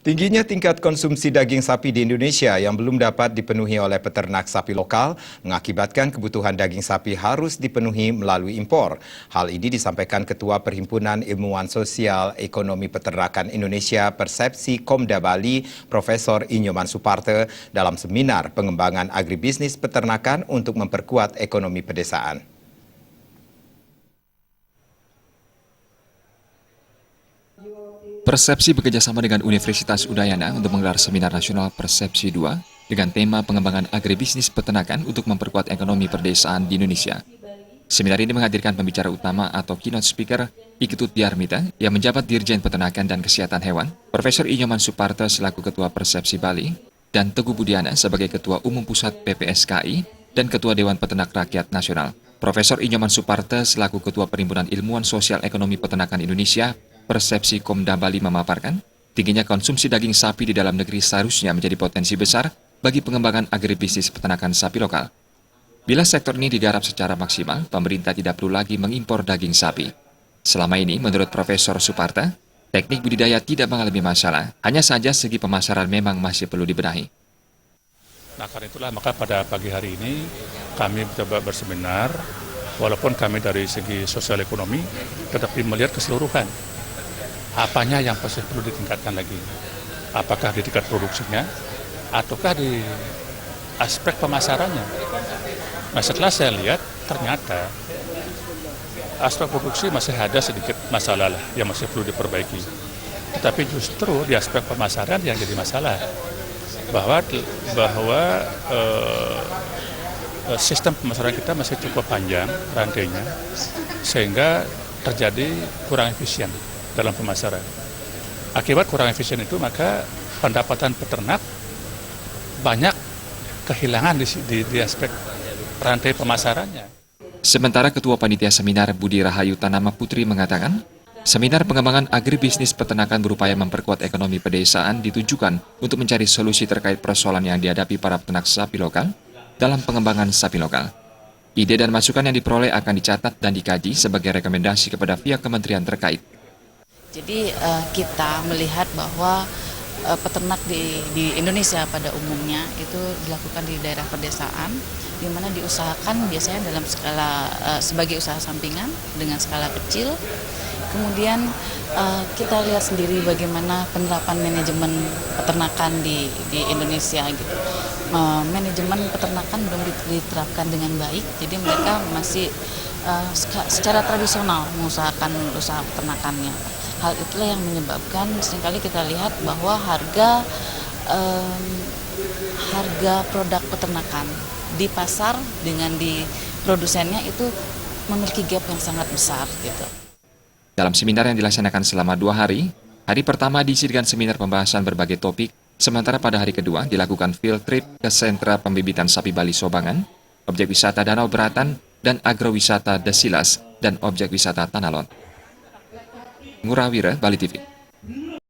Tingginya tingkat konsumsi daging sapi di Indonesia yang belum dapat dipenuhi oleh peternak sapi lokal mengakibatkan kebutuhan daging sapi harus dipenuhi melalui impor. Hal ini disampaikan Ketua Perhimpunan Ilmuwan Sosial Ekonomi Peternakan Indonesia Persepsi Komda Bali, Profesor Inyoman Suparte dalam seminar pengembangan agribisnis peternakan untuk memperkuat ekonomi pedesaan. Persepsi bekerjasama dengan Universitas Udayana untuk menggelar seminar nasional Persepsi 2 dengan tema pengembangan agribisnis peternakan untuk memperkuat ekonomi perdesaan di Indonesia. Seminar ini menghadirkan pembicara utama atau keynote speaker Iketut Diarmita yang menjabat Dirjen Peternakan dan Kesehatan Hewan, Profesor Inyoman Suparte selaku Ketua Persepsi Bali, dan Teguh Budiana sebagai Ketua Umum Pusat PPSKI dan Ketua Dewan Peternak Rakyat Nasional. Profesor Inyoman Suparte selaku Ketua Perhimpunan Ilmuwan Sosial Ekonomi Peternakan Indonesia Persepsi Komda Bali memaparkan, tingginya konsumsi daging sapi di dalam negeri seharusnya menjadi potensi besar bagi pengembangan agribisnis peternakan sapi lokal. Bila sektor ini digarap secara maksimal, pemerintah tidak perlu lagi mengimpor daging sapi. Selama ini, menurut Profesor Suparte, teknik budidaya tidak mengalami masalah, hanya saja segi pemasaran memang masih perlu dibenahi. Nah, karena itulah maka pada pagi hari ini kami coba berseminar, walaupun kami dari segi sosial ekonomi, tetapi melihat keseluruhan. Apanya yang pasti perlu ditingkatkan lagi? Apakah di tingkat produksinya, ataukah di aspek pemasarannya? Nah, setelah saya lihat, ternyata aspek produksi masih ada sedikit masalah lah, yang masih perlu diperbaiki. Tetapi justru di aspek pemasaran yang jadi masalah, bahwa sistem pemasaran kita masih cukup panjang rantainya, sehingga terjadi kurang efisien dalam pemasaran. Akibat kurang efisien itu, maka pendapatan peternak banyak kehilangan di aspek rantai pemasarannya. Sementara Ketua Panitia Seminar Budi Rahayu Tanama Putri mengatakan, seminar pengembangan agribisnis peternakan berupaya memperkuat ekonomi pedesaan ditujukan untuk mencari solusi terkait persoalan yang dihadapi para peternak sapi lokal dalam pengembangan sapi lokal. Ide dan masukan yang diperoleh akan dicatat dan dikaji sebagai rekomendasi kepada pihak kementerian terkait. Jadi kita melihat bahwa peternak di Indonesia pada umumnya itu dilakukan di daerah pedesaan, di mana diusahakan biasanya dalam skala sebagai usaha sampingan dengan skala kecil. Kemudian kita lihat sendiri bagaimana penerapan manajemen peternakan di Indonesia gitu. Manajemen peternakan belum diterapkan dengan baik, jadi mereka masih secara tradisional mengusahakan usaha peternakannya. Hal itulah yang menyebabkan seringkali kita lihat bahwa harga produk peternakan di pasar dengan di produsennya itu memiliki gap yang sangat besar gitu. Dalam seminar yang dilaksanakan selama 2 hari, hari pertama diisi dengan seminar pembahasan berbagai topik, sementara pada hari kedua dilakukan field trip ke sentra pembibitan sapi Bali Sobangan, objek wisata Danau Beratan, dan agrowisata Desilas, dan objek wisata Tanah Lot. Ngurah Wira, Bali TV.